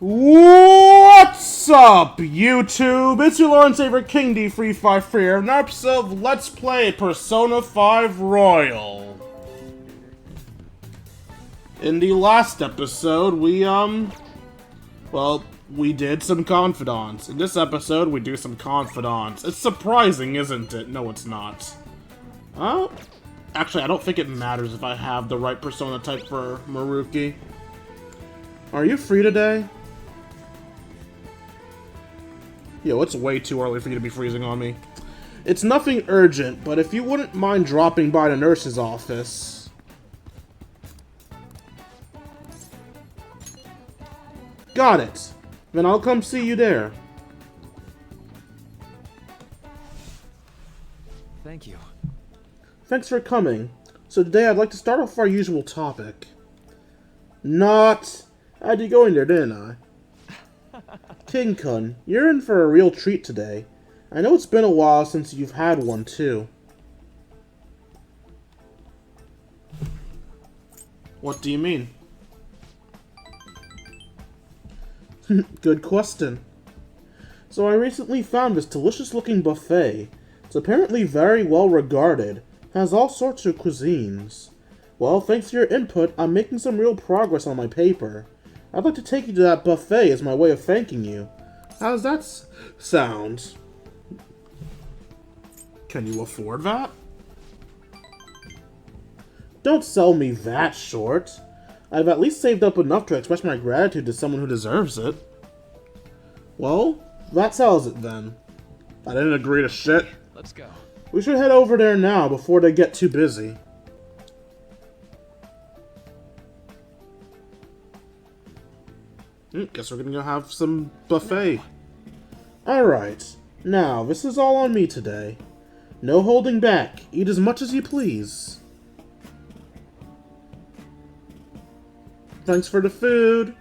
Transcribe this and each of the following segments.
What's up, YouTube? It's your Lord and Savior King D353 here, an episode of Let's Play Persona 5 Royal. In the last episode, we did some confidants. In this episode, we do some confidants. It's surprising, isn't it? No, it's not. Actually, I don't think it matters if I have the right persona type for Maruki. Are you free today? Yo, it's way too early for you to be freezing on me. It's nothing urgent, but if you wouldn't mind dropping by the nurse's office. Got it. Then I'll come see you there. Thank you. Thanks for coming. So today I'd like to start off our usual topic. Not... I had you go in there, didn't I? King-kun, you're in for a real treat today. I know it's been a while since you've had one, too. What do you mean? Good question. So I recently found this delicious-looking buffet. It's apparently very well regarded. Has all sorts of cuisines. Well, thanks to your input, I'm making some real progress on my paper. I'd like to take you to that buffet as my way of thanking you. How does that sound? Can you afford that? Don't sell me that short. I've at least saved up enough to express my gratitude to someone who deserves it. Well, that settles it then. I didn't agree to shit. Let's go. We should head over there now before they get too busy. Guess we're gonna go have some buffet. Alright. Now, this is all on me today. No holding back. Eat as much as you please. Thanks for the food.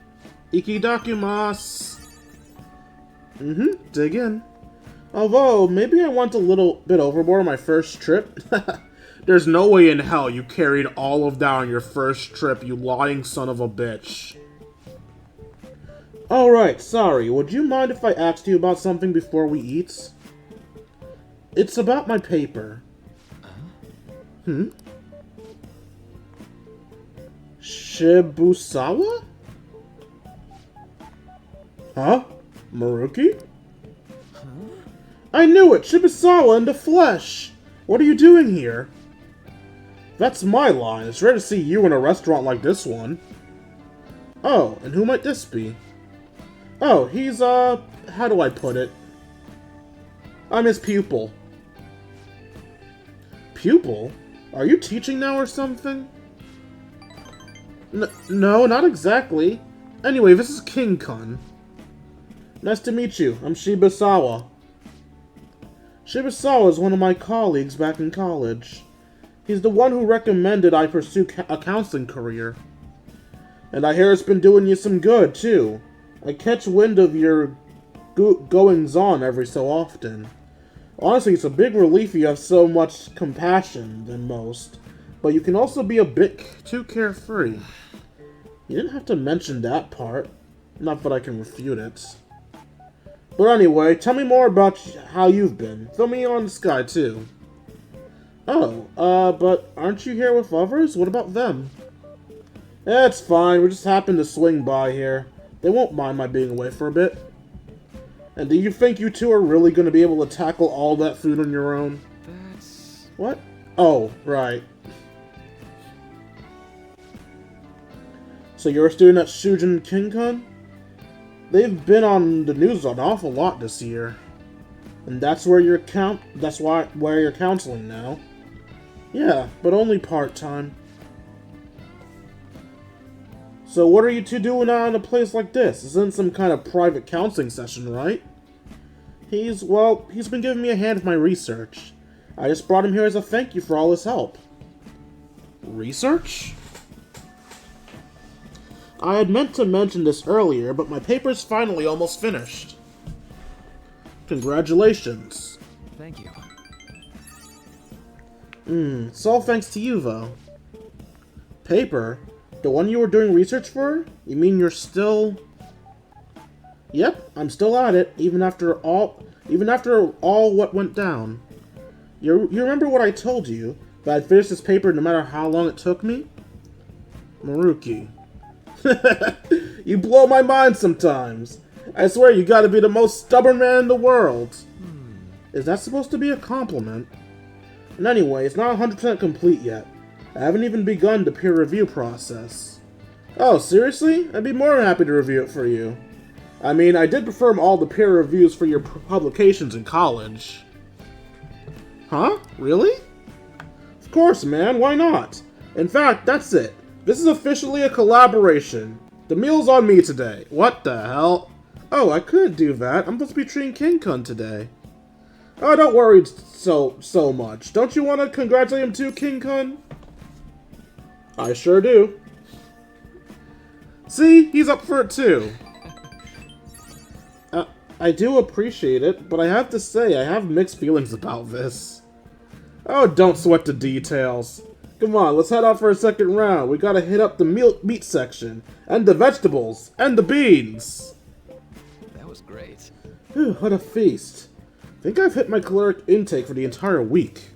Ikidakimasu. Dig in. Although, maybe I went a little bit overboard on my first trip. There's no way in hell you carried all of that on your first trip, you lying son of a bitch. Alright, sorry. Would you mind if I asked you about something before we eat? It's about my paper. Shibusawa? Huh? Maruki? I knew it! Shibusawa in the flesh! What are you doing here? That's my line. It's rare to see you in a restaurant like this one. Oh, and who might this be? Oh, he's, how do I put it? I'm his pupil. Pupil? Are you teaching now or something? No, not exactly. Anyway, this is King-kun. Nice to meet you. I'm Shibusawa. Shibusawa is one of my colleagues back in college. He's the one who recommended I pursue a counseling career. And I hear it's been doing you some good, too. I catch wind of your goings-on every so often. Honestly, it's a big relief you have so much compassion than most. But you can also be a bit too carefree. You didn't have to mention that part. Not that I can refute it. But anyway, tell me more about how you've been. Fill me on the sky, too. Oh, but aren't you here with others? What about them? It's fine, we just happened to swing by here. They won't mind my being away for a bit. And do you think you two are really going to be able to tackle all that food on your own? That's... What? Oh, right. So you're a student at Shujin King-kun? They've been on the news an awful lot this year. And that's where you're where you're counseling now. Yeah, but only part-time. So what are you two doing out in a place like this? This isn't some kind of private counseling session, right? He's been giving me a hand with my research. I just brought him here as a thank you for all his help. Research? I had meant to mention this earlier, but my paper's finally almost finished. Congratulations. Thank you. It's all thanks to you, though. Paper? The one you were doing research for? You mean you're still... Yep, I'm still at it, even after all what went down. You remember what I told you, that I'd finish this paper no matter how long it took me? Maruki. You blow my mind sometimes. I swear you gotta be the most stubborn man in the world. Is that supposed to be a compliment? And anyway, it's not 100% complete yet. I haven't even begun the peer review process. Oh, seriously? I'd be more than happy to review it for you. I mean, I did perform all the peer reviews for your publications in college. Huh? Really? Of course, man. Why not? In fact, that's it. This is officially a collaboration. The meal's on me today. What the hell? Oh, I couldn't do that. I'm supposed to be treating King-kun today. Oh, don't worry so much. Don't you want to congratulate him too, King-kun? I sure do. See? He's up for it too. I do appreciate it, but I have to say, I have mixed feelings about this. Oh, don't sweat the details. Come on, let's head out for a second round. We gotta hit up the meat section, and the vegetables, and the beans. That was great. Whew, what a feast. I think I've hit my caloric intake for the entire week.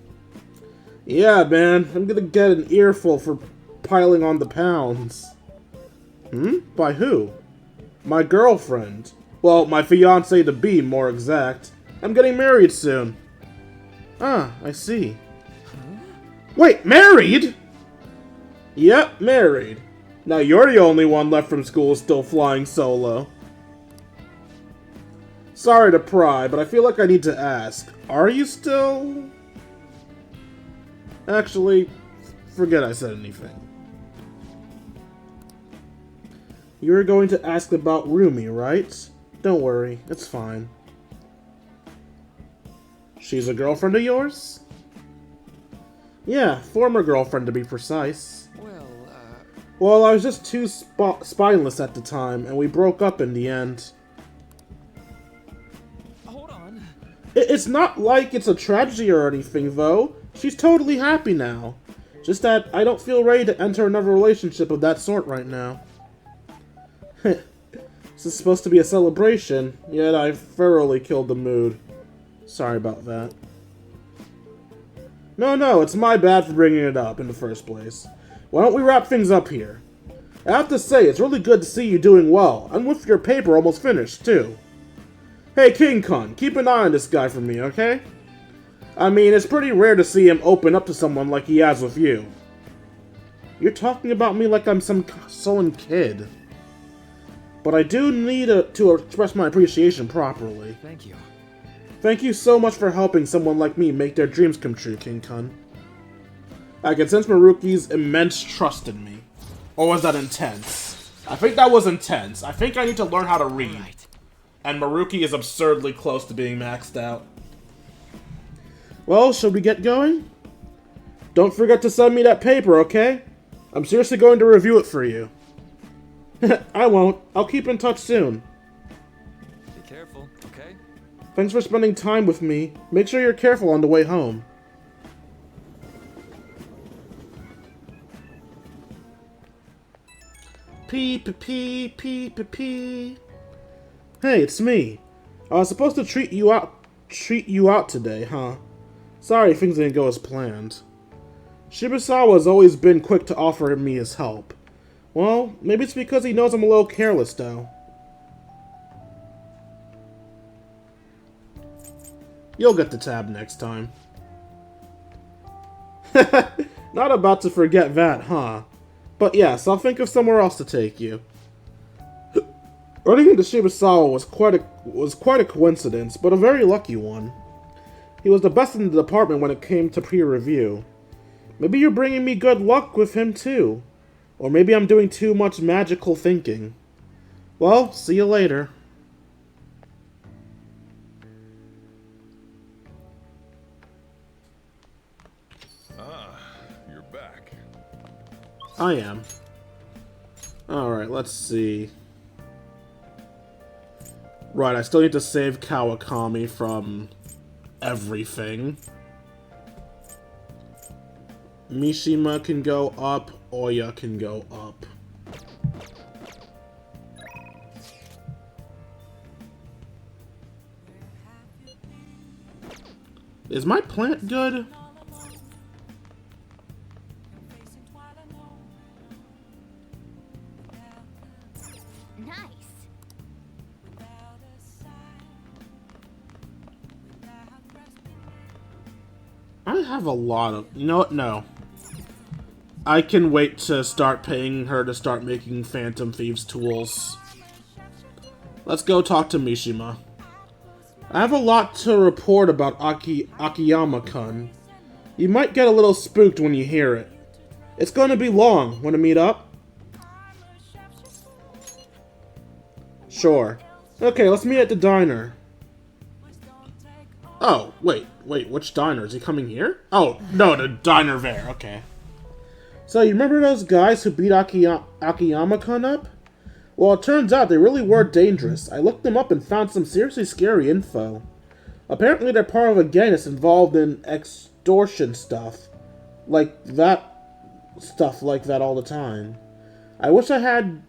Yeah, man, I'm gonna get an earful for piling on the pounds. By who? My girlfriend. Well, my fiancé to be, more exact. I'm getting married soon. Ah, I see. Wait, married? Yep, married. Now you're the only one left from school still flying solo. Sorry to pry, but I feel like I need to ask. Are you still... Actually, forget I said anything. You were going to ask about Rumi, right? Don't worry, it's fine. She's a girlfriend of yours? Yeah, former girlfriend to be precise. Well, I was just too spineless at the time, and we broke up in the end. Hold on. It's not like it's a tragedy or anything, though. She's totally happy now. Just that I don't feel ready to enter another relationship of that sort right now. This is supposed to be a celebration, yet I thoroughly killed the mood. Sorry about that. No, it's my bad for bringing it up in the first place. Why don't we wrap things up here? I have to say, it's really good to see you doing well, and with your paper almost finished, too. Hey, King-kun, keep an eye on this guy for me, okay? I mean, it's pretty rare to see him open up to someone like he has with you. You're talking about me like I'm some sullen kid. But I do need to express my appreciation properly. Thank you. Thank you so much for helping someone like me make their dreams come true, King-kun. I can sense Maruki's immense trust in me. Or was that intense? I think that was intense. I think I need to learn how to read. Right. And Maruki is absurdly close to being maxed out. Well, shall we get going? Don't forget to send me that paper, okay? I'm seriously going to review it for you. I won't. I'll keep in touch soon. Be careful, okay? Thanks for spending time with me. Make sure you're careful on the way home. Pee. Hey, it's me. I was supposed to treat you out today, huh? Sorry things didn't go as planned. Shibusawa has always been quick to offer me his help. Well, maybe it's because he knows I'm a little careless, though. You'll get the tab next time. Not about to forget that, huh? But yes, I'll think of somewhere else to take you. Running into Shibusawa was quite a coincidence, but a very lucky one. He was the best in the department when it came to peer review. Maybe you're bringing me good luck with him too. Or maybe I'm doing too much magical thinking. Well, see you later. You're back. I am. Alright, let's see. Right, I still need to save Kawakami from everything. Mishima can go up, Oya can go up. Is my plant good? Nice. I have a lot of... You know what? No. I can wait to start paying her to start making Phantom Thieves tools. Let's go talk to Mishima. I have a lot to report about Akiyama-kun. You might get a little spooked when you hear it. It's going to be long. Want to meet up? Sure. Okay, let's meet at the diner. Oh, wait, which diner? Is he coming here? Oh, no, the diner there, okay. So, you remember those guys who beat Akiyama-kun up? Well, it turns out they really were dangerous. I looked them up and found some seriously scary info. Apparently they're part of a gang that's involved in extortion stuff. Like that all the time. I wish I had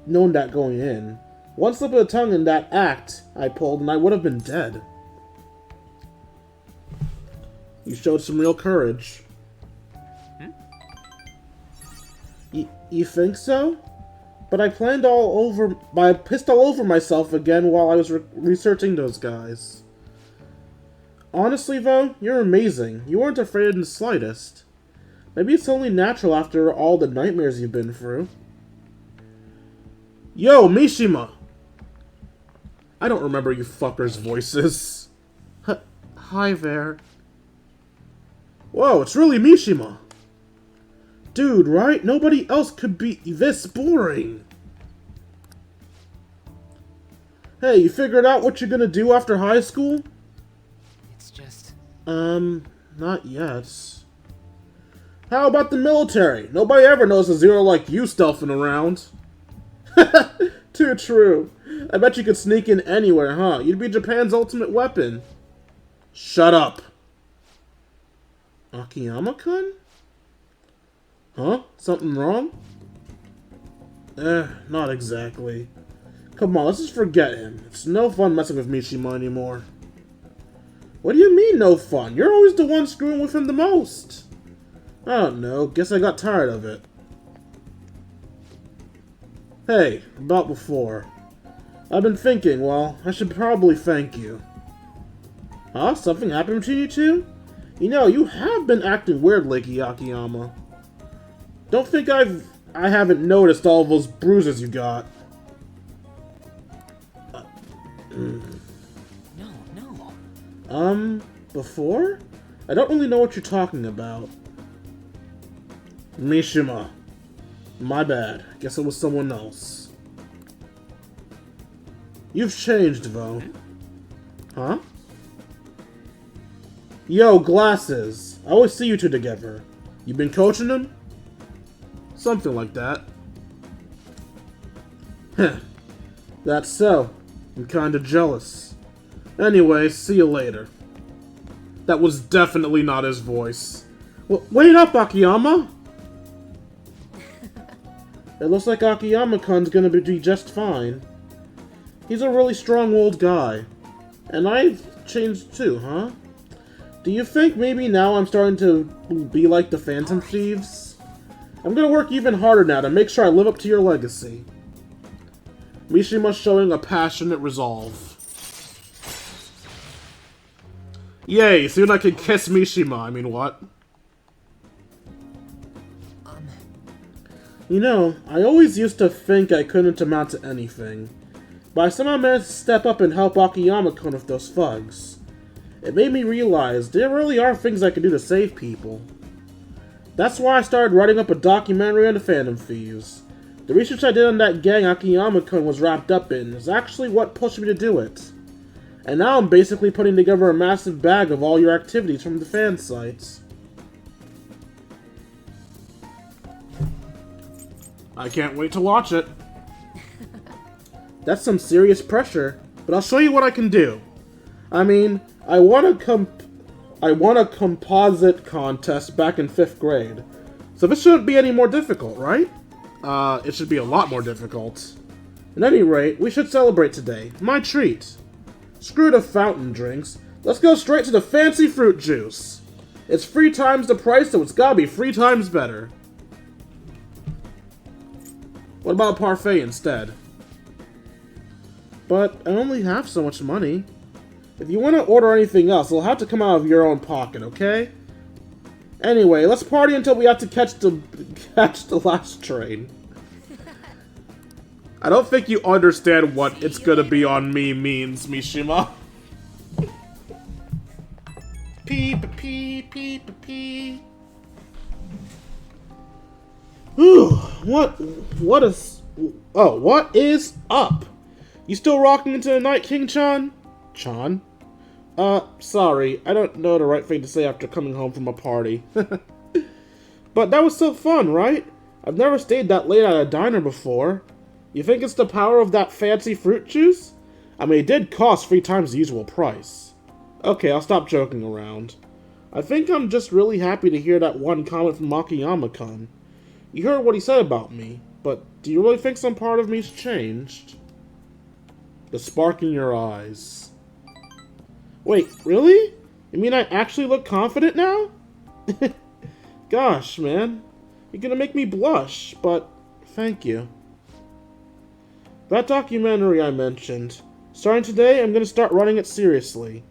known that going in. One slip of the tongue in that act I pulled and I would have been dead. You showed some real courage. You think so? But I pissed all over myself again while I was researching those guys. Honestly, though, you're amazing. You weren't afraid in the slightest. Maybe it's only natural after all the nightmares you've been through. Yo, Mishima! I don't remember you fuckers' voices. Hi there. Whoa, it's really Mishima. Dude, right? Nobody else could be this boring. Hey, you figured out what you're gonna do after high school? It's just... not yet. How about the military? Nobody ever knows a zero like you stealthing around. Too true. I bet you could sneak in anywhere, huh? You'd be Japan's ultimate weapon. Shut up. Akiyama-kun? Huh? Something wrong? Not exactly. Come on, let's just forget him. It's no fun messing with Mishima anymore. What do you mean, no fun? You're always the one screwing with him the most. I don't know. Guess I got tired of it. Hey, about before. I've been thinking, well, I should probably thank you. Huh? Something happened between you two? You know, you have been acting weird lately, Akiyama. Don't think I haven't noticed all those bruises you got. No. Before? I don't really know what you're talking about. Mishima. My bad. Guess it was someone else. You've changed, though. Huh? Yo, glasses. I always see you two together. You been coaching them? Something like that. Heh. That's so. I'm kinda jealous. Anyway, see you later. That was definitely not his voice. Well, wait up, Akiyama! It looks like Akiyama-kun's gonna be just fine. He's a really strong-willed guy. And I've changed too, huh? Do you think maybe now I'm starting to be like the Phantom Thieves? I'm gonna work even harder now to make sure I live up to your legacy. Mishima showing a passionate resolve. Yay, soon I can kiss Mishima, I mean what? You know, I always used to think I couldn't amount to anything. But I somehow managed to step up and help Akiyama-kun with those thugs. It made me realize there really are things I can do to save people. That's why I started writing up a documentary on the Phantom Thieves. The research I did on that gang Akiyama-kun was wrapped up in is actually what pushed me to do it. And now I'm basically putting together a massive bag of all your activities from the fan sites. I can't wait to watch it. That's some serious pressure, but I'll show you what I can do. I mean, I won a composite contest back in 5th grade, so this shouldn't be any more difficult, right? It should be a lot more difficult. At any rate, we should celebrate today. My treat. Screw the fountain drinks. Let's go straight to the fancy fruit juice. It's 3 times the price, so it's gotta be 3 times better. What about a parfait instead? But I only have so much money. If you want to order anything else, it'll have to come out of your own pocket, okay? Anyway, let's party until we have to catch the last train. I don't think you understand what "it's gonna be on me" means, Mishima. Peep, peep, peep, peep. Whew, what is up? You still rocking into the night, King-chan? Chan? Sorry, I don't know the right thing to say after coming home from a party. But that was so fun, right? I've never stayed that late at a diner before. You think it's the power of that fancy fruit juice? I mean, it did cost 3 times the usual price. Okay, I'll stop joking around. I think I'm just really happy to hear that one comment from Makiyama-kun. You heard what he said about me, but do you really think some part of me's changed? The spark in your eyes. Wait, really? You mean I actually look confident now? Gosh, man. You're gonna make me blush, but thank you. That documentary I mentioned. Starting today, I'm gonna start running it seriously.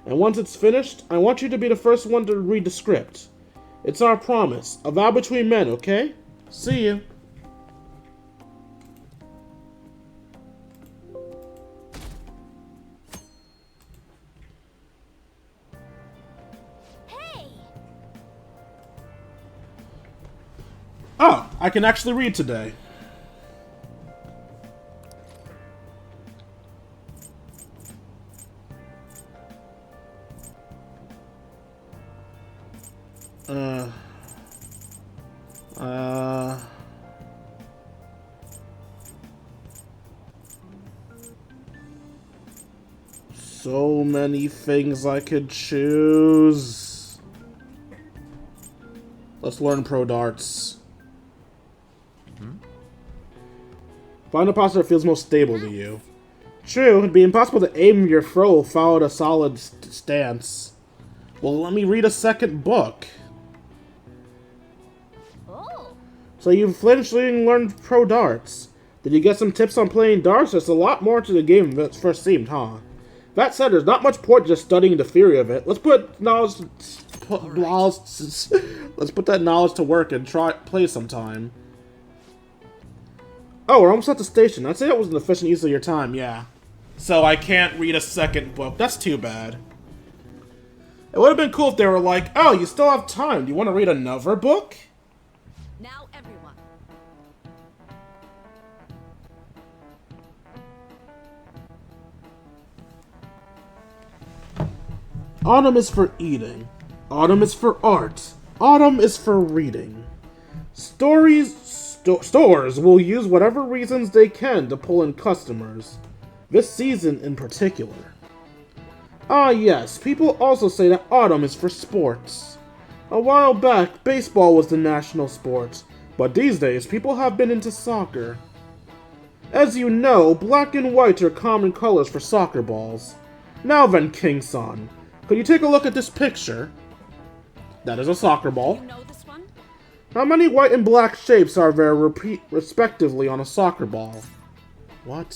And once it's finished, I want you to be the first one to read the script. It's our promise. A vow between men, okay? See you. Hey! Oh, I can actually read today. So many things I could choose. Let's learn pro darts. Find a posture that feels most stable to you. True, it'd be impossible to aim your throw without a solid stance. Well, let me read a second book. Oh! So you've fledgling learned pro darts. Did you get some tips on playing darts? There's a lot more to the game than it first seemed, huh? That said, there's not much point just studying the theory of it. Let's put that knowledge to work and play sometime. Oh, we're almost at the station. I'd say that was an efficient use of your time, yeah. So I can't read a second book. That's too bad. It would have been cool if they were like, oh, you still have time. Do you want to read another book? Now everyone. Autumn is for eating. Autumn is for art. Autumn is for reading. Stores will use whatever reasons they can to pull in customers. This season in particular. Ah yes, people also say that autumn is for sports. A while back, baseball was the national sport, but these days people have been into soccer. As you know, black and white are common colors for soccer balls. Now then, King-san, could you take a look at this picture? That is a soccer ball. You know this one? How many white and black shapes are there respectively on a soccer ball? What?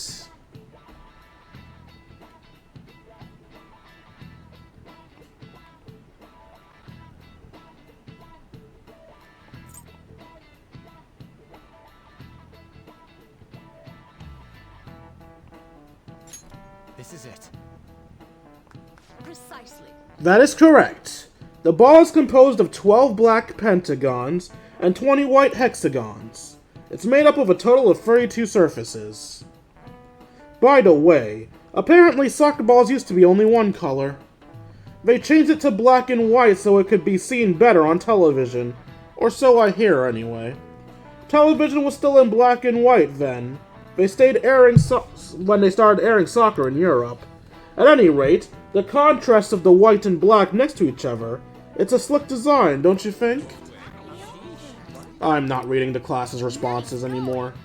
This is it. Precisely. That is correct. The ball is composed of 12 black pentagons and 20 white hexagons. It's made up of a total of 32 surfaces. By the way, apparently soccer balls used to be only one color. They changed it to black and white so it could be seen better on television. Or so I hear, anyway. Television was still in black and white then. They stayed airing when they started airing soccer in Europe. At any rate, the contrast of the white and black next to each other, it's a slick design, don't you think? I'm not reading the class's responses anymore.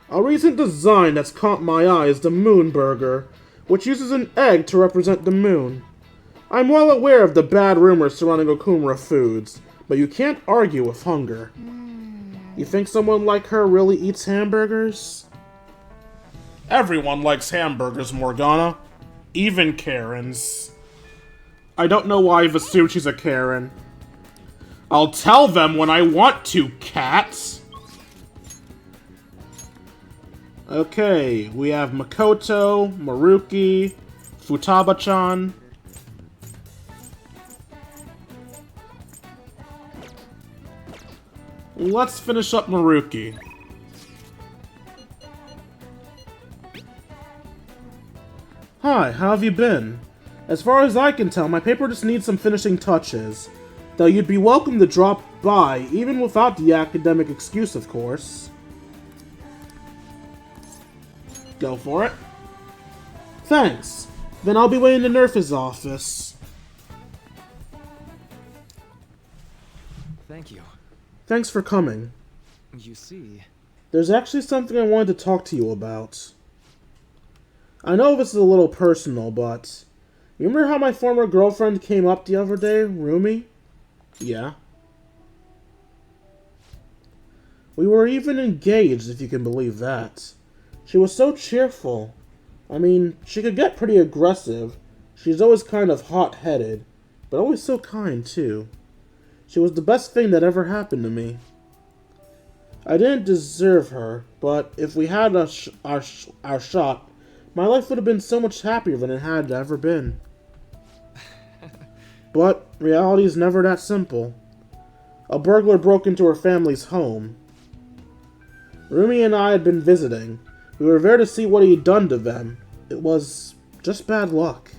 A recent design that's caught my eye is the Moon Burger, which uses an egg to represent the moon. I'm well aware of the bad rumors surrounding Okumura foods, but you can't argue with hunger. You think someone like her really eats hamburgers? Everyone likes hamburgers, Morgana. Even Karens. I don't know why I've assumed she's a Karen. I'll tell them when I want to, cats! Okay, we have Makoto, Maruki, Futaba-chan. Let's finish up Maruki. Hi, how have you been? As far as I can tell, my paper just needs some finishing touches. Though you'd be welcome to drop by, even without the academic excuse, of course. Go for it. Thanks. Then I'll be waiting in Nerfa's office. Thank you. Thanks for coming. You see... There's actually something I wanted to talk to you about. I know this is a little personal, but... You remember how my former girlfriend came up the other day, Rumi? Yeah. We were even engaged, if you can believe that. She was so cheerful. I mean, she could get pretty aggressive. She's always kind of hot-headed, but always so kind, too. She was the best thing that ever happened to me. I didn't deserve her, but if we had our shot, my life would have been so much happier than it had ever been. But reality is never that simple. A burglar broke into her family's home. Rumi and I had been visiting. We were there to see what he'd done to them. It was just bad luck.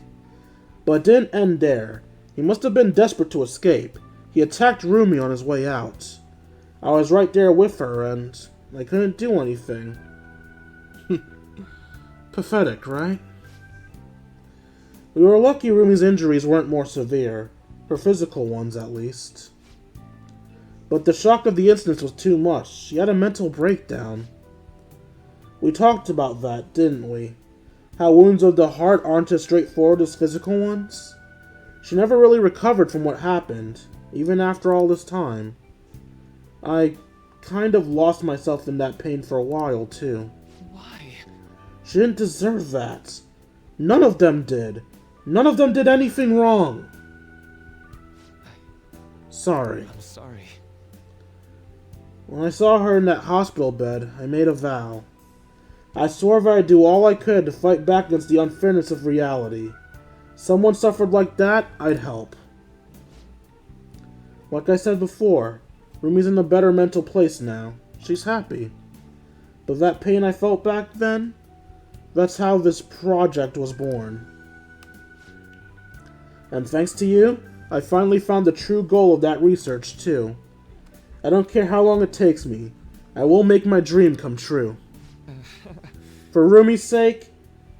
But it didn't end there. He must have been desperate to escape. He attacked Rumi on his way out. I was right there with her, and I couldn't do anything. Pathetic, right? We were lucky Rumi's injuries weren't more severe. Her physical ones, at least. But the shock of the incident was too much. She had a mental breakdown. We talked about that, didn't we? How wounds of the heart aren't as straightforward as physical ones? She never really recovered from what happened, even after all this time. I kind of lost myself in that pain for a while, too. Why? She didn't deserve that. None of them did. None of them did anything wrong. Sorry. I'm sorry. When I saw her in that hospital bed, I made a vow. I swore that I'd do all I could to fight back against the unfairness of reality. Someone suffered like that, I'd help. Like I said before, Rumi's in a better mental place now. She's happy. But that pain I felt back then, that's how this project was born. And thanks to you, I finally found the true goal of that research, too. I don't care how long it takes me. I will make my dream come true. For Rumi's sake,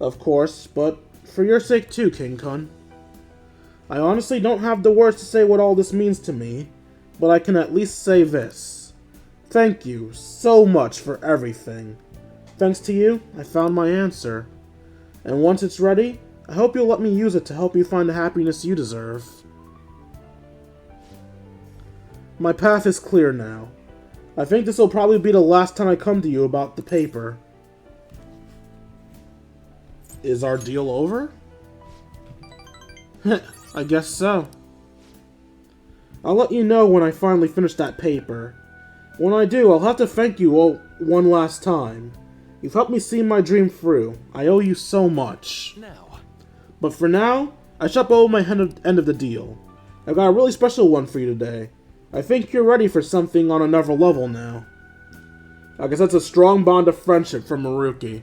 of course, but for your sake too, King-kun. I honestly don't have the words to say what all this means to me, but I can at least say this. Thank you so much for everything. Thanks to you, I found my answer. And once it's ready, I hope you'll let me use it to help you find the happiness you deserve. My path is clear now. I think this will probably be the last time I come to you about the paper. Is our deal over? I guess so. I'll let you know when I finally finish that paper. When I do, I'll have to thank you all one last time. You've helped me see my dream through. I owe you so much. Now. But for now, I shall owe my end of the deal. I've got a really special one for you today. I think you're ready for something on another level now. I guess that's a strong bond of friendship from Maruki.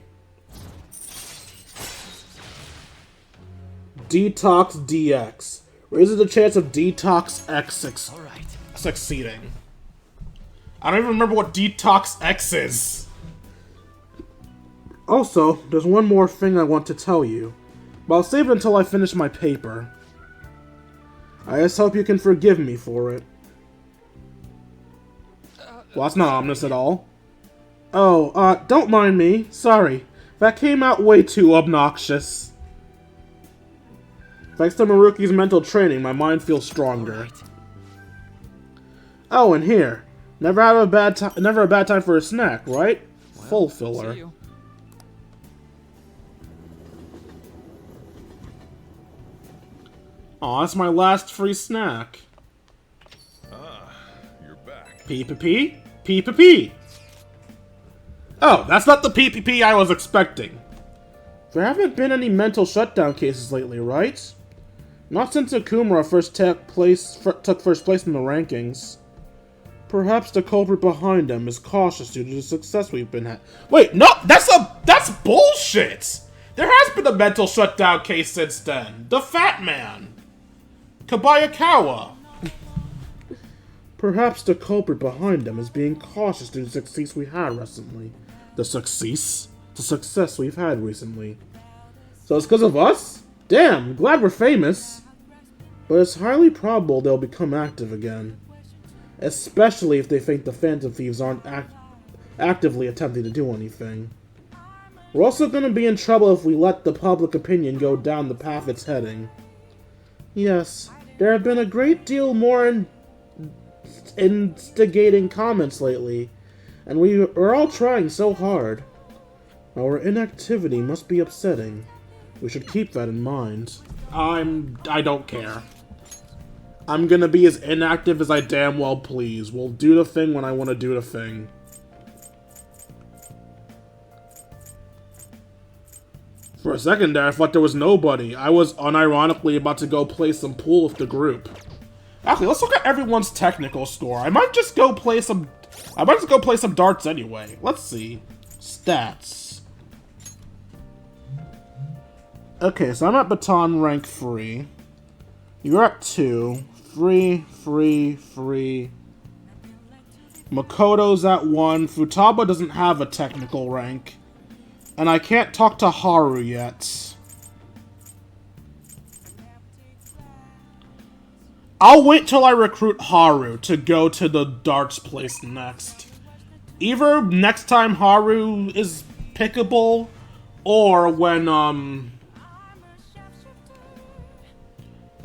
Detox DX. Raises the chance of Detox X All right. succeeding. I don't even remember what Detox X is. Also, there's one more thing I want to tell you, but I'll save it until I finish my paper. I just hope you can forgive me for it. Well, that's not ominous at all. Oh, don't mind me. Sorry. That came out way too obnoxious. Thanks to Maruki's mental training, my mind feels stronger. Right. Oh, and here. Never a bad time for a snack, right? Well, Full filler. see you. Aw, that's my last free snack. Ah, you're back. P-P-P? P-P-P! Oh, that's not the P-P-P I was expecting. There haven't been any mental shutdown cases lately, right? Not since Akumura first took first place in the rankings. Perhaps the culprit behind them is cautious due to the success we've been had. Wait, no, that's bullshit! There has been a mental shutdown case since then. The Fat Man. Kabayakawa. Perhaps the culprit behind them is being cautious due to the success we had recently. The success we've had recently. So it's because of us? Damn, glad we're famous. But it's highly probable they'll become active again. Especially if they think the Phantom Thieves aren't actively attempting to do anything. We're also going to be in trouble if we let the public opinion go down the path it's heading. Yes, there have been a great deal more instigating comments lately, and we're all trying so hard. Our inactivity must be upsetting. We should keep that in mind. I don't care. I'm gonna be as inactive as I damn well please. We'll do the thing when I want to do the thing. For a second there, I thought there was nobody. I was unironically about to go play some pool with the group. Actually, let's look at everyone's technical score. I might just go play some darts anyway. Let's see. Stats. Okay, so I'm at baton rank 3. You're at 2. 3. Makoto's at 1. Futaba doesn't have a technical rank. And I can't talk to Haru yet. I'll wait till I recruit Haru to go to the darts place next. Either next time Haru is pickable, or when,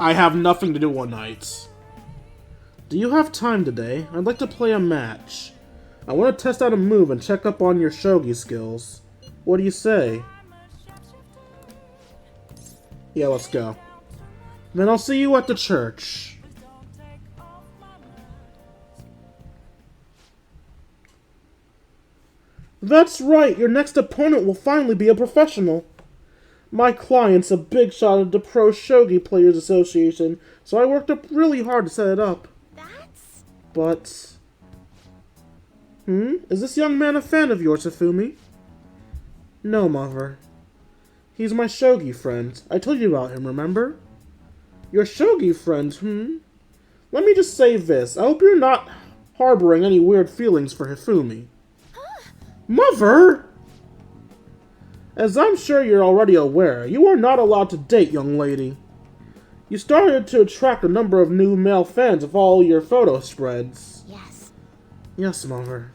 I have nothing to do one night. Do you have time today? I'd like to play a match. I want to test out a move and check up on your shogi skills. What do you say? Yeah, let's go. Then I'll see you at the church. That's right, your next opponent will finally be a professional. My client's a big shot at the Pro Shogi Players Association, so I worked up really hard to set it up. That's... But... Is this young man a fan of yours, Hifumi? No, mother. He's my shogi friend. I told you about him, remember? Your shogi friend, Let me just say this. I hope you're not harboring any weird feelings for Hifumi. Mother! As I'm sure you're already aware, you are not allowed to date, young lady. You started to attract a number of new male fans of all your photo spreads. Yes. Yes, mother.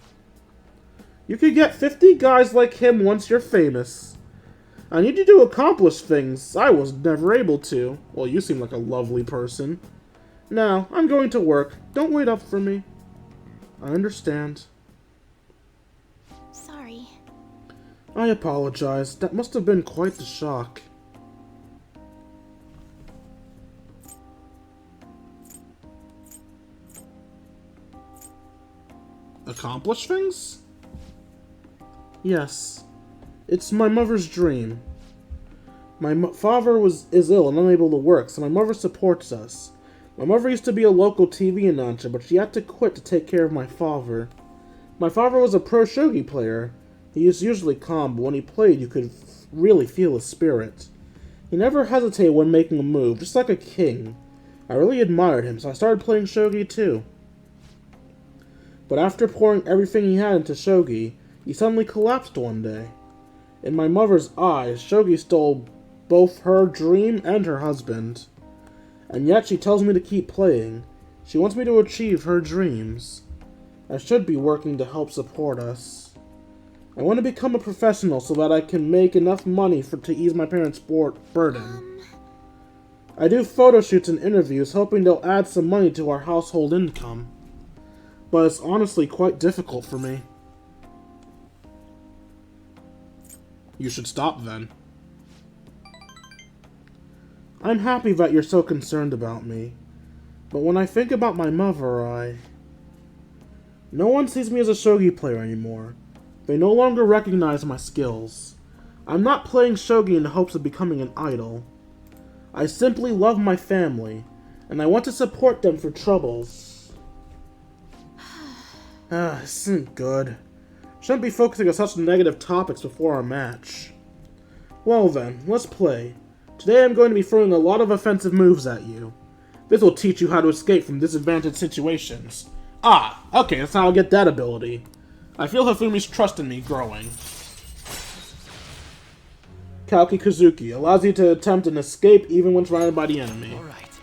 You could get 50 guys like him once you're famous. I need you to accomplish things I was never able to. Well, you seem like a lovely person. Now, I'm going to work. Don't wait up for me. I understand. Sorry. I apologize. That must have been quite the shock. Accomplish things? Yes. It's my mother's dream. My father is ill and unable to work, so my mother supports us. My mother used to be a local TV announcer, but she had to quit to take care of my father. My father was a pro shogi player. He is usually calm, but when he played, you could really feel his spirit. He never hesitated when making a move, just like a king. I really admired him, so I started playing shogi too. But after pouring everything he had into shogi, he suddenly collapsed one day. In my mother's eyes, shogi stole both her dream and her husband. And yet she tells me to keep playing. She wants me to achieve her dreams. I should be working to help support us. I want to become a professional so that I can make enough money to ease my parents' burden. I do photo shoots and interviews, hoping they'll add some money to our household income. But it's honestly quite difficult for me. You should stop then. I'm happy that you're so concerned about me. But when I think about my mother, no one sees me as a shogi player anymore. They no longer recognize my skills. I'm not playing shogi in the hopes of becoming an idol. I simply love my family, and I want to support them for troubles. This isn't good. Shouldn't be focusing on such negative topics before our match. Well then, let's play. Today I'm going to be throwing a lot of offensive moves at you. This will teach you how to escape from disadvantaged situations. Ah, okay, that's how I'll get that ability. I feel Hifumi's trust in me growing. Kalki Kazuki allows you to attempt an escape even when surrounded by the enemy. Alright.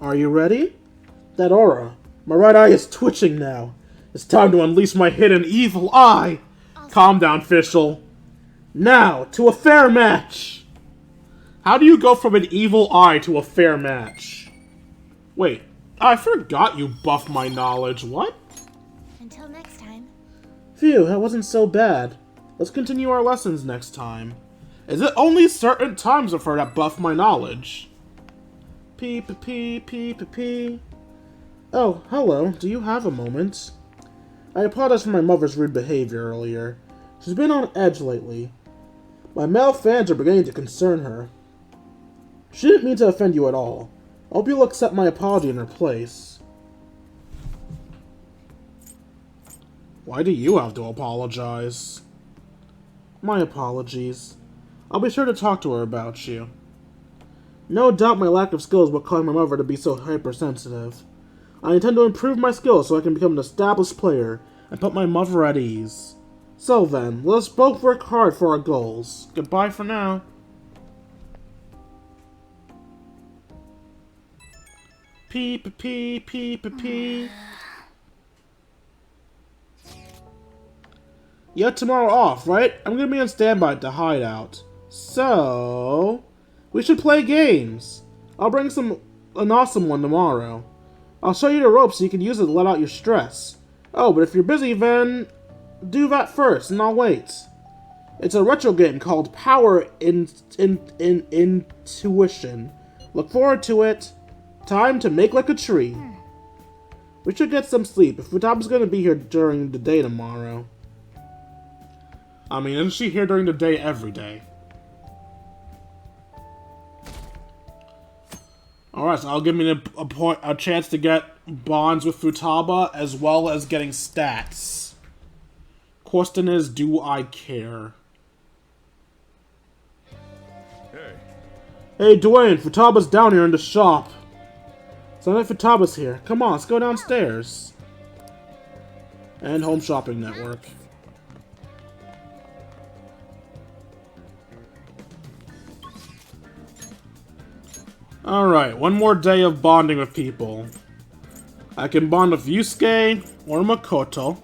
Are you ready? That aura. My right eye is twitching now. It's time to unleash my hidden evil eye. Calm down, Fischl. Now, to a fair match. How do you go from an evil eye to a fair match? Wait, I forgot you buffed my knowledge. What? Until next time. Phew, that wasn't so bad. Let's continue our lessons next time. Is it only certain times of her that buff my knowledge? Pee. Oh, hello. Do you have a moment? I apologize for my mother's rude behavior earlier. She's been on edge lately. My male fans are beginning to concern her. She didn't mean to offend you at all. I hope you'll accept my apology in her place. Why do you have to apologize? My apologies. I'll be sure to talk to her about you. No doubt my lack of skills will cause my mother to be so hypersensitive. I intend to improve my skills so I can become an established player and put my mother at ease. So then, let us both work hard for our goals. Goodbye for now. Pee. You have tomorrow off, right? I'm gonna be on standby at the hideout. So, we should play games. I'll bring an awesome one tomorrow. I'll show you the ropes so you can use it to let out your stress. Oh, but if you're busy, then do that first, and I'll wait. It's a retro game called Power Intuition. Look forward to it. Time to make like a tree. We should get some sleep if Futaba's gonna be here during the day tomorrow. I mean, isn't she here during the day every day? Alright, so I'll give me a chance to get bonds with Futaba as well as getting stats. Question is, do I care? Hey Dwayne, Futaba's down here in the shop. So that Futaba's here. Come on, let's go downstairs. And Home Shopping Network. Alright, one more day of bonding with people. I can bond with Yusuke or Makoto.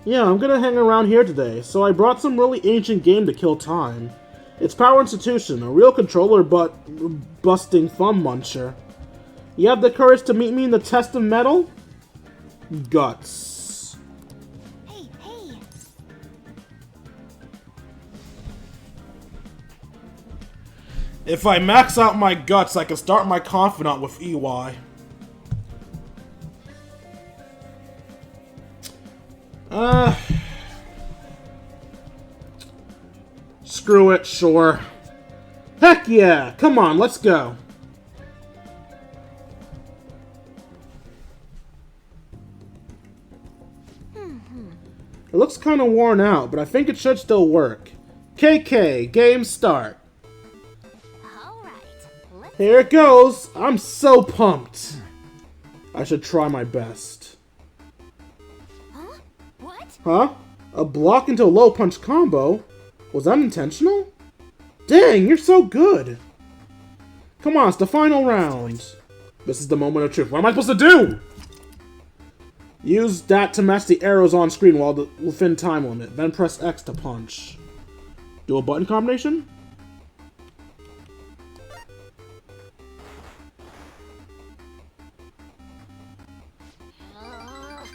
Yeah, I'm gonna hang around here today, so I brought some really ancient game to kill time. It's Power Institution, a real controller but busting thumb muncher. You have the courage to meet me in the test of metal? Guts. Hey. If I max out my guts, I can start my confidant with EY. Screw it, sure. Heck yeah! Come on, let's go. It looks kind of worn out, but I think it should still work. KK, game start. Alright. Here it goes. I'm so pumped. I should try my best. Huh? What? Huh? A block into a low punch combo? Was that intentional? Dang, you're so good! Come on, it's the final round. This is the moment of truth. What am I supposed to do? Use that to match the arrows on screen while within time limit. Then press X to punch. Do a button combination?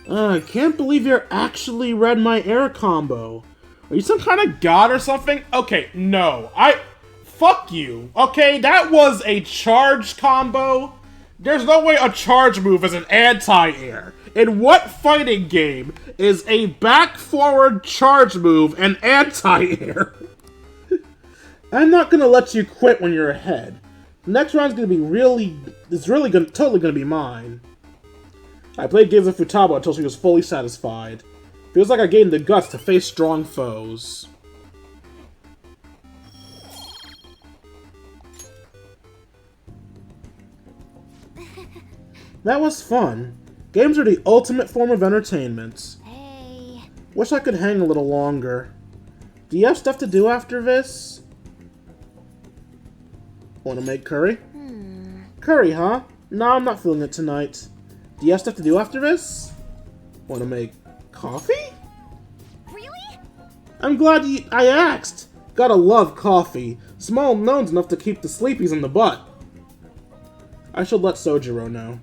I can't believe you actually read my air combo. Are you some kind of god or something? Okay, no. Fuck you. Okay, that was a charge combo. There's no way a charge move is an anti-air. In what fighting game is a back-forward charge move an anti-air? I'm not gonna let you quit when you're ahead. The next round's gonna be totally gonna be mine. I played games with Futaba until she was fully satisfied. Feels like I gained the guts to face strong foes. That was fun. Games are the ultimate form of entertainment. Hey. Wish I could hang a little longer. Do you have stuff to do after this? Want to make curry? Curry, huh? No, I'm not feeling it tonight. Do you have stuff to do after this? Want to make coffee? Really? I'm glad I asked. Gotta love coffee. Small known's enough to keep the sleepies in the butt. I should let Sojiro know.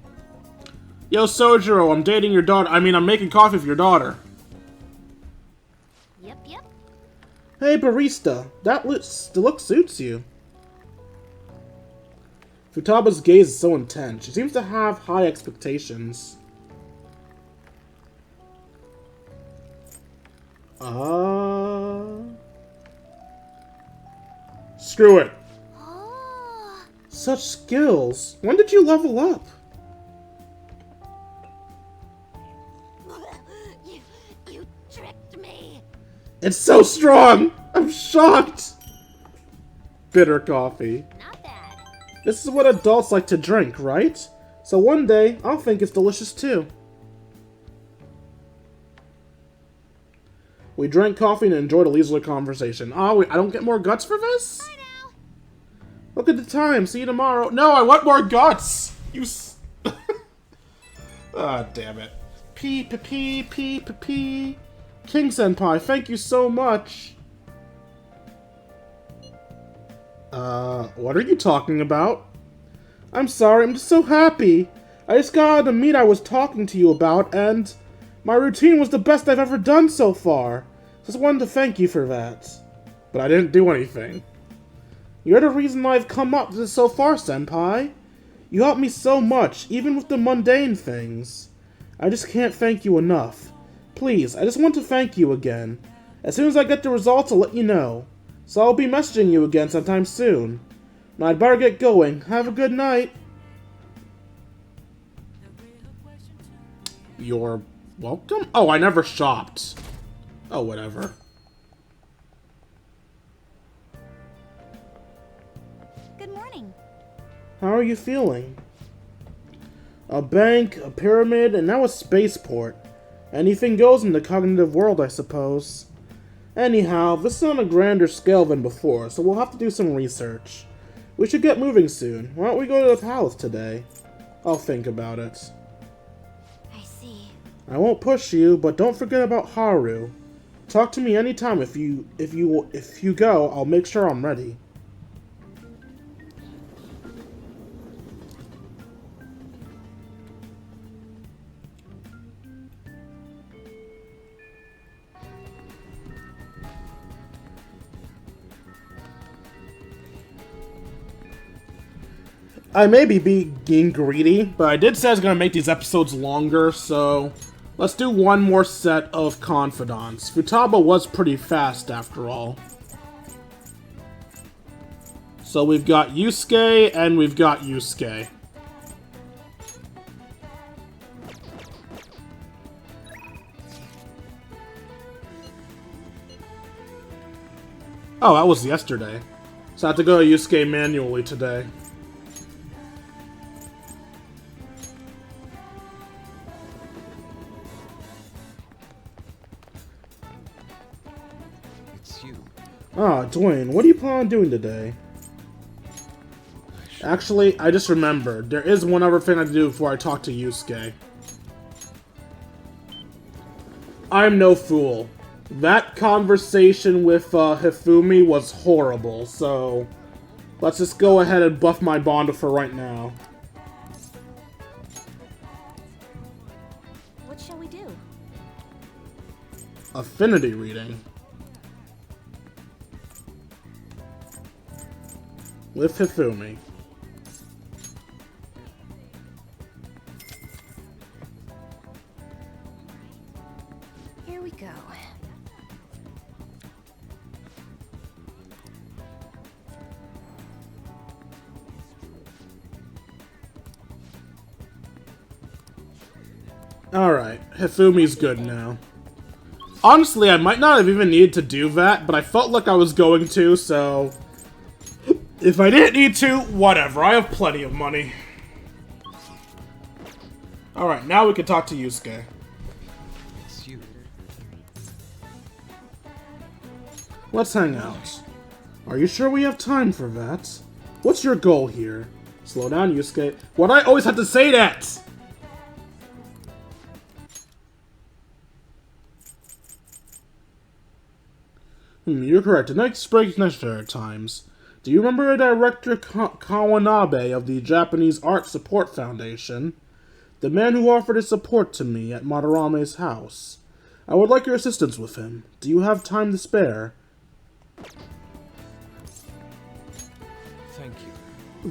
Yo, Sojiro, I'm dating your daughter. I'm making coffee for your daughter. Yep. Hey, barista. The look suits you. Futaba's gaze is so intense. She seems to have high expectations. Screw it. Oh. Such skills. When did you level up? You tricked me. It's so strong! I'm shocked! Bitter coffee. Not bad. This is what adults like to drink, right? So one day, I'll think it's delicious too. We drank coffee and enjoyed a leisurely conversation. Oh, wait, I don't get more guts for this? Bye now. Look at the time. See you tomorrow. No, I want more guts! You Ah, damn it. P. King Senpai, thank you so much. What are you talking about? I'm sorry, I'm just so happy. I just got out of the meet I was talking to you about, and my routine was the best I've ever done so far. Just wanted to thank you for that. But I didn't do anything. You're the reason I've come up to this so far, Senpai. You helped me so much, even with the mundane things. I just can't thank you enough. Please, I just want to thank you again. As soon as I get the results, I'll let you know. So I'll be messaging you again sometime soon. Now I'd better get going. Have a good night. You're welcome? Oh, I never shopped. Oh, whatever. Good morning. How are you feeling? A bank, a pyramid, and now a spaceport. Anything goes in the cognitive world, I suppose. Anyhow, this is on a grander scale than before, so we'll have to do some research. We should get moving soon. Why don't we go to the palace today? I'll think about it. I see. I won't push you, but don't forget about Haru. Talk to me anytime if you go, I'll make sure I'm ready. I may be being greedy, but I did say I was going to make these episodes longer, so let's do one more set of confidants. Futaba was pretty fast after all. So we've got Yusuke, and we've got Yusuke. Oh, that was yesterday. So I have to go to Yusuke manually today. It's you. Ah, Dwayne, what do you plan on doing today? Actually, I just remembered. There is one other thing I have to do before I talk to Yusuke. I'm no fool. That conversation with Hifumi was horrible, so let's just go ahead and buff my bond for right now. What shall we do? Affinity reading. With Hifumi. Here we go. Alright, Hifumi's good now. Honestly, I might not have even needed to do that, but I felt like I was going to, so... If I didn't need to, whatever. I have plenty of money. Alright, now we can talk to Yusuke. It's you. Let's hang out. Are you sure we have time for that? What's your goal here? Slow down, Yusuke. Why'd I always have to say that? You're correct. The next break is necessary at times. Do you remember Director Kawanabe of the Japanese Art Support Foundation? The man who offered his support to me at Madarame's house. I would like your assistance with him. Do you have time to spare? Thank you.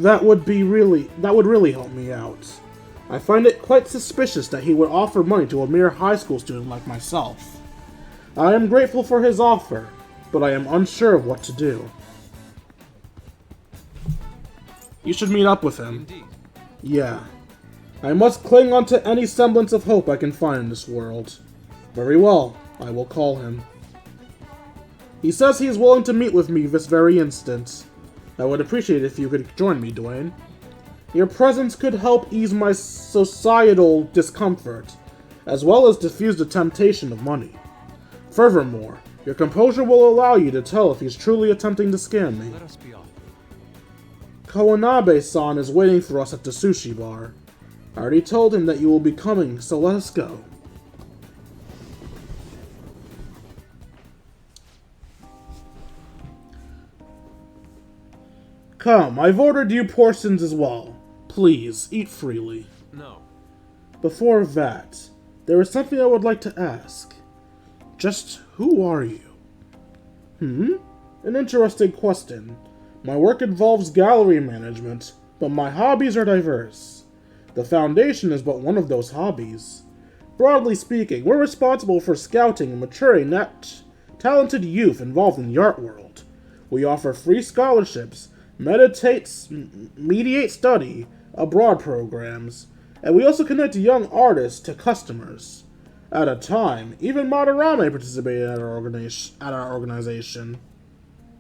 That would really help me out. I find it quite suspicious that he would offer money to a mere high school student like myself. I am grateful for his offer, but I am unsure of what to do. You should meet up with him. Indeed. Yeah. I must cling on to any semblance of hope I can find in this world. Very well, I will call him. He says he is willing to meet with me this very instant. I would appreciate it if you could join me, Dwayne. Your presence could help ease my societal discomfort, as well as diffuse the temptation of money. Furthermore, your composure will allow you to tell if he's truly attempting to scam me. Let us be off. Kawanabe-san is waiting for us at the sushi bar. I already told him that you will be coming, so let us go. Come, I've ordered you portions as well. Please, eat freely. No. Before that, there is something I would like to ask. Just who are you? An interesting question. My work involves gallery management, but my hobbies are diverse. The Foundation is but one of those hobbies. Broadly speaking, we're responsible for scouting and maturing talented youth involved in the art world. We offer free scholarships, mediate study abroad programs, and we also connect young artists to customers. At a time, even Madarame participated at our organization.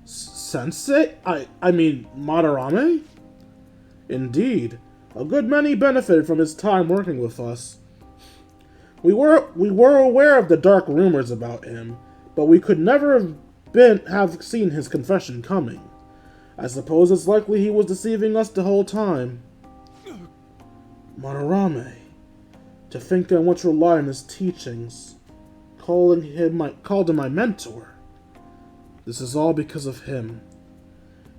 Sensei? I mean, Madarame? Indeed. A good many benefited from his time working with us. We were aware of the dark rumors about him, but we could never have seen his confession coming. I suppose it's likely he was deceiving us the whole time. Madarame. To think I once relied on his teachings, called him my mentor. This is all because of him.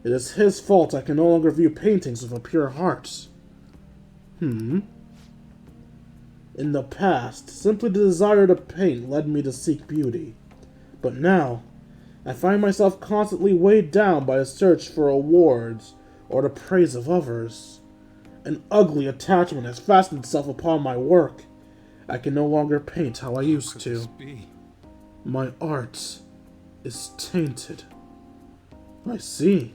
It is his fault I can no longer view paintings with a pure heart. In the past, simply the desire to paint led me to seek beauty. But now, I find myself constantly weighed down by a search for awards or the praise of others. An ugly attachment has fastened itself upon my work. I can no longer paint how I used Could to. this be? My art is tainted. I see.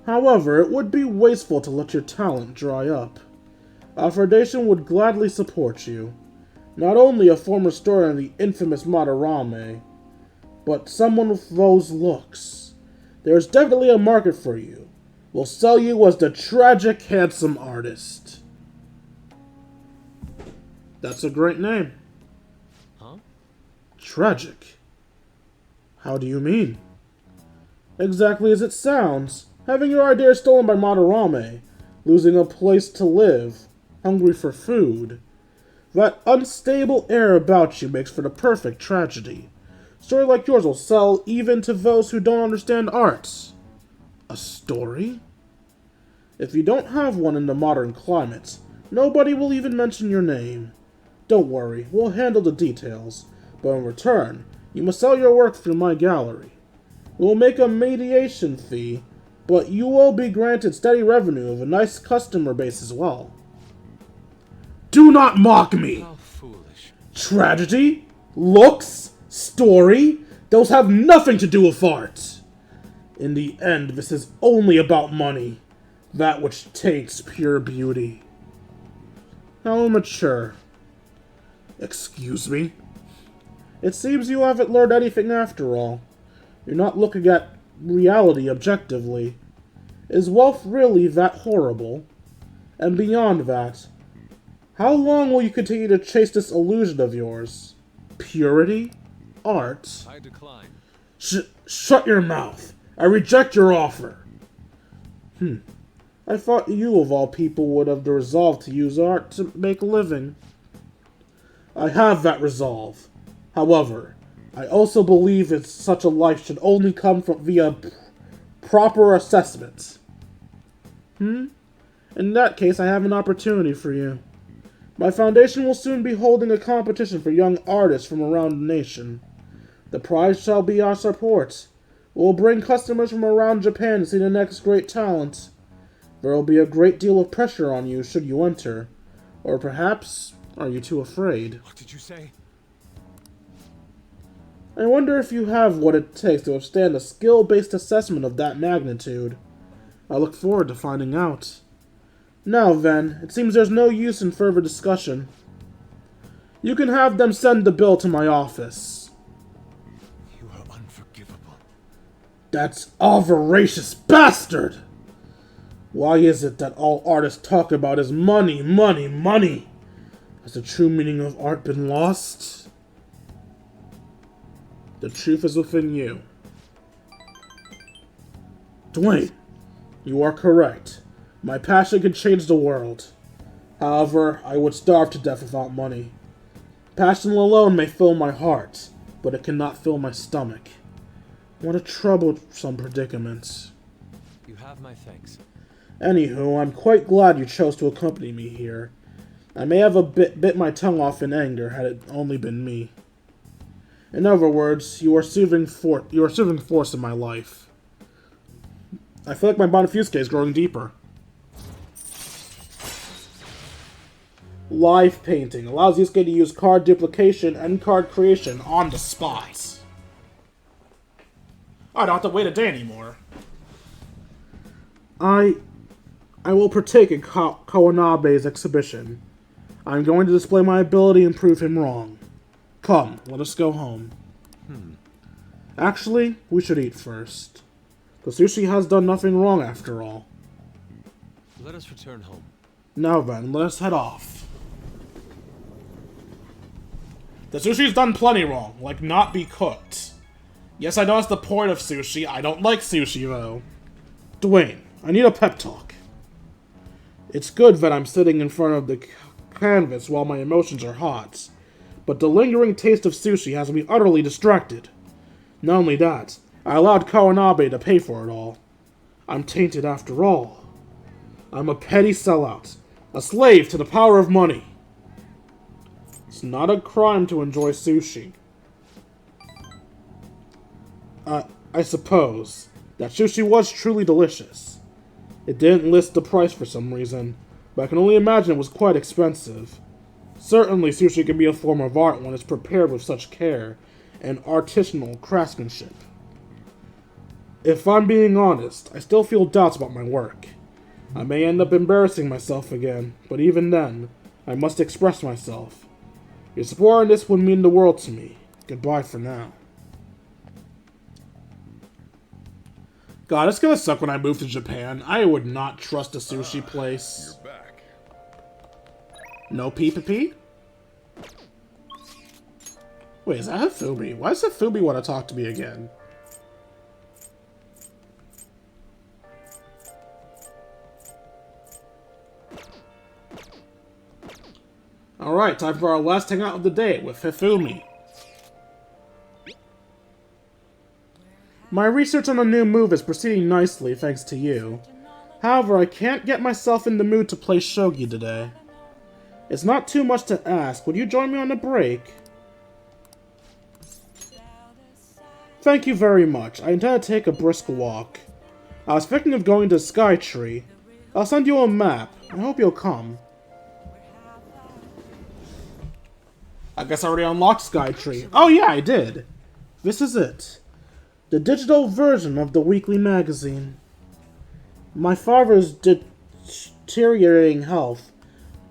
However, it would be wasteful to let your talent dry up. Our foundation would gladly support you. Not only a former star in the infamous Madarame, but someone with those looks. There is definitely a market for you. We'll sell you as the tragic handsome artist. That's a great name. Huh? Tragic? How do you mean? Exactly as it sounds. Having your idea stolen by Madarame, losing a place to live, hungry for food. That unstable air about you makes for the perfect tragedy. A story like yours will sell even to those who don't understand art. A story? If you don't have one in the modern climate, nobody will even mention your name. Don't worry, we'll handle the details, but in return, you must sell your work through my gallery. We'll make a mediation fee, but you will be granted steady revenue of a nice customer base as well. Do not mock me! How foolish. Tragedy? Looks? Story? Those have nothing to do with art! In the end, this is only about money. That which taints pure beauty. How immature. Excuse me? It seems you haven't learned anything after all. You're not looking at reality objectively. Is wealth really that horrible? And beyond that, how long will you continue to chase this illusion of yours? Purity? Art? I decline. Shut your mouth! I reject your offer! I thought you, of all people, would have the resolve to use art to make a living. I have that resolve. However, I also believe that such a life should only come from via proper assessment. In that case, I have an opportunity for you. My foundation will soon be holding a competition for young artists from around the nation. The prize shall be our support. It will bring customers from around Japan to see the next great talent. There will be a great deal of pressure on you should you enter. Or perhaps, are you too afraid? What did you say? I wonder if you have what it takes to withstand a skill-based assessment of that magnitude. I look forward to finding out. Now then, it seems there's no use in further discussion. You can have them send the bill to my office. You are unforgivable. That's a voracious bastard! Why is it that all artists talk about is money, money, money? Has the true meaning of art been lost? The truth is within you. Dwayne, you are correct. My passion can change the world. However, I would starve to death without money. Passion alone may fill my heart, but it cannot fill my stomach. What a troublesome predicament. You have my thanks. Anywho, I'm quite glad you chose to accompany me here. I may have bit my tongue off in anger had it only been me. In other words, you are serving force in my life. I feel like my Bonifusque is growing deeper. Live painting allows Yusuke to use card duplication and card creation on the spot. I don't have to wait a day anymore. I will partake in Kawanabe's exhibition. I'm going to display my ability and prove him wrong. Come, let us go home. Actually, we should eat first. The sushi has done nothing wrong after all. Let us return home. Now then, let us head off. The sushi's done plenty wrong, like not be cooked. Yes, I know that's the point of sushi. I don't like sushi, though. Dwayne, I need a pep talk. It's good that I'm sitting in front of the canvas while my emotions are hot, but the lingering taste of sushi has me utterly distracted. Not only that, I allowed Kawanabe to pay for it all. I'm tainted after all. I'm a petty sellout, a slave to the power of money. It's not a crime to enjoy sushi. I suppose that sushi was truly delicious. It didn't list the price for some reason, but I can only imagine it was quite expensive. Certainly sushi can be a form of art when it's prepared with such care and artisanal craftsmanship. If I'm being honest, I still feel doubts about my work. I may end up embarrassing myself again, but even then, I must express myself. Your support on this would mean the world to me. Goodbye for now. God, it's gonna suck when I move to Japan. I would not trust a sushi place. You're back. No pee-pee-pee? Wait, is that Hifumi? Why does Hifumi want to talk to me again? Alright, time for our last hangout of the day with Hifumi. My research on a new move is proceeding nicely, thanks to you. However, I can't get myself in the mood to play shogi today. It's not too much to ask. Would you join me on a break? Thank you very much. I intend to take a brisk walk. I was thinking of going to Skytree. I'll send you a map. I hope you'll come. I guess I already unlocked Skytree. Oh yeah, I did. This is it. The digital version of the weekly magazine. My father's deteriorating health,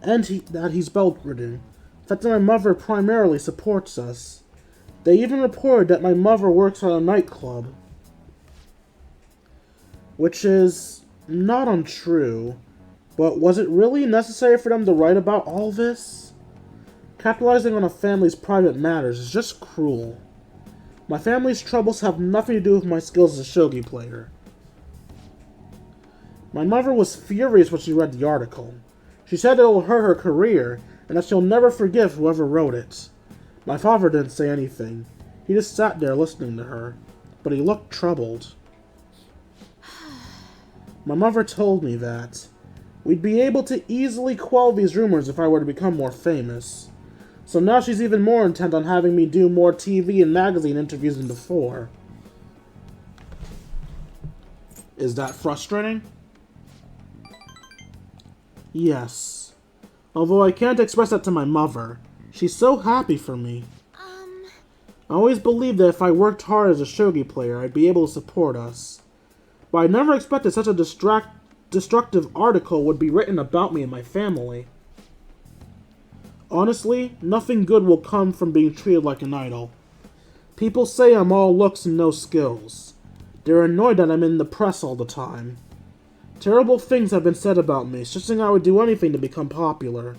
and that he's bedridden, affecting my mother primarily supports us. They even reported that my mother works at a nightclub. Which is not untrue, but was it really necessary for them to write about all this? Capitalizing on a family's private matters is just cruel. My family's troubles have nothing to do with my skills as a shogi player. My mother was furious when she read the article. She said it will hurt her career, and that she'll never forgive whoever wrote it. My father didn't say anything. He just sat there listening to her, but he looked troubled. My mother told me that we'd be able to easily quell these rumors if I were to become more famous. So now she's even more intent on having me do more TV and magazine interviews than before. Is that frustrating? Yes. Although I can't express that to my mother. She's so happy for me. I always believed that if I worked hard as a shogi player, I'd be able to support us. But I never expected such a destructive article would be written about me and my family. Honestly, nothing good will come from being treated like an idol. People say I'm all looks and no skills. They're annoyed that I'm in the press all the time. Terrible things have been said about me, suggesting I would do anything to become popular.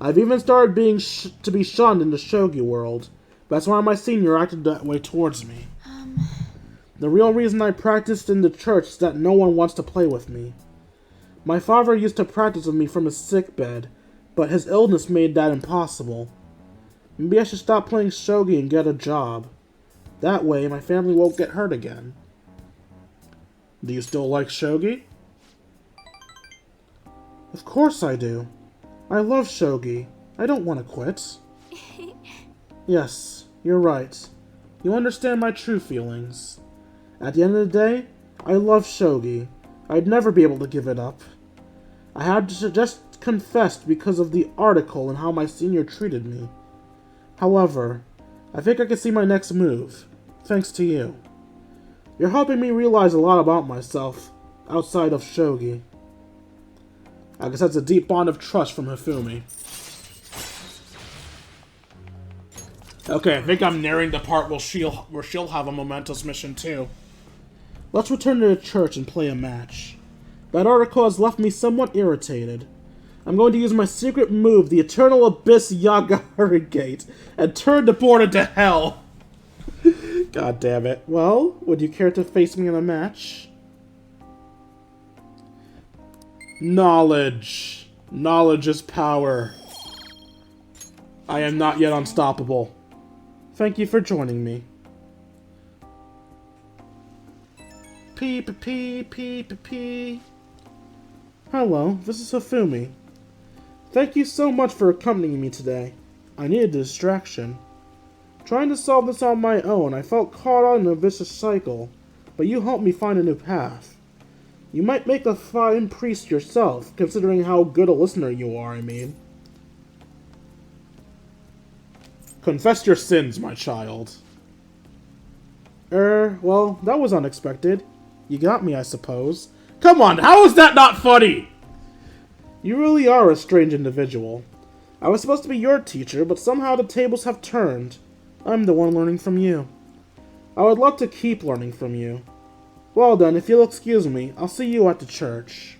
I've even started being to be shunned in the shogi world. That's why my senior acted that way towards me. The real reason I practiced in the church is that no one wants to play with me. My father used to practice with me from his sickbed, but his illness made that impossible. Maybe I should stop playing shogi and get a job. That way, my family won't get hurt again. Do you still like shogi? Of course I do. I love shogi. I don't want to quit. Yes, you're right. You understand my true feelings. At the end of the day, I love shogi. I'd never be able to give it up. I had to just confessed because of the article and how my senior treated me. However, I think I can see my next move, thanks to you. You're helping me realize a lot about myself, outside of shogi. I guess that's a deep bond of trust from Hifumi. Okay, I think I'm nearing the part where she'll have a momentous mission too. Let's return to the church and play a match. That article has left me somewhat irritated. I'm going to use my secret move, the Eternal Abyss Yaga Hurricane, and turn the board into hell. God damn it. Well, would you care to face me in a match? Knowledge. Knowledge is power. I am not yet unstoppable. Thank you for joining me. Pee. Hello, this is Hifumi. Thank you so much for accompanying me today. I needed a distraction. Trying to solve this on my own, I felt caught in a vicious cycle, but you helped me find a new path. You might make a fine priest yourself, considering how good a listener you are, I mean. Confess your sins, my child. Well, that was unexpected. You got me, I suppose. Come on, how is that not funny? You really are a strange individual. I was supposed to be your teacher, but somehow the tables have turned. I'm the one learning from you. I would love to keep learning from you. Well then, if you'll excuse me, I'll see you at the church.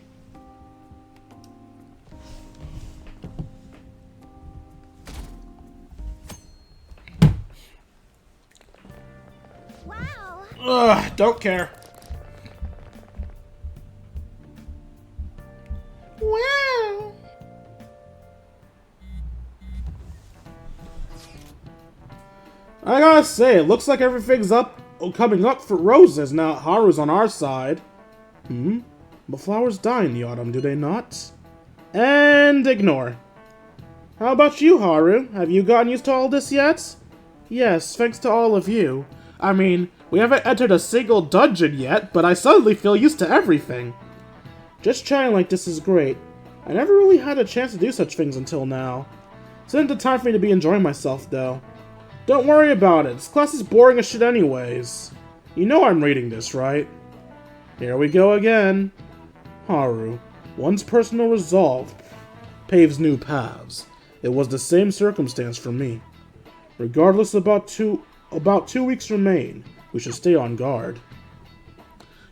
Ugh, don't care. Wow. I gotta say, it looks like everything's coming up for roses now. Haru's on our side. But flowers die in the autumn, do they not? And ignore. How about you, Haru? Have you gotten used to all this yet? Yes, thanks to all of you. I mean, we haven't entered a single dungeon yet, but I suddenly feel used to everything. Just chatting like this is great. I never really had a chance to do such things until now. It's not the time for me to be enjoying myself, though. Don't worry about it. This class is boring as shit anyways. You know I'm reading this, right? Here we go again. Haru. One's personal resolve paves new paths. It was the same circumstance for me. Regardless, about two weeks remain. We should stay on guard.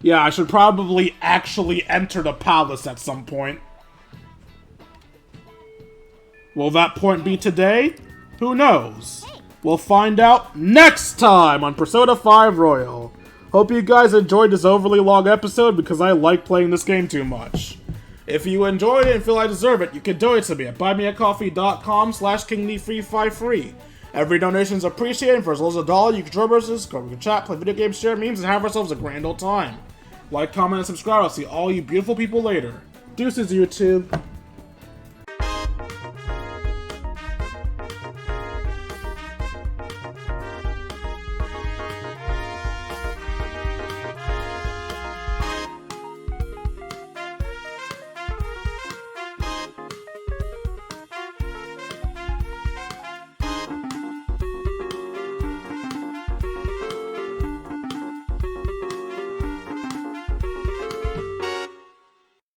Yeah, I should probably actually enter the palace at some point. Will that point be today? Who knows? We'll find out next time on Persona 5 Royal. Hope you guys enjoyed this overly long episode because I like playing this game too much. If you enjoyed it and feel I deserve it, you can donate to me at buymeacoffee.com/KingD353. Every donation is appreciated. For as little as $1, you can join us, go we can chat, play video games, share memes, and have ourselves a grand old time. Like, comment, and subscribe. I'll see all you beautiful people later. Deuces, YouTube.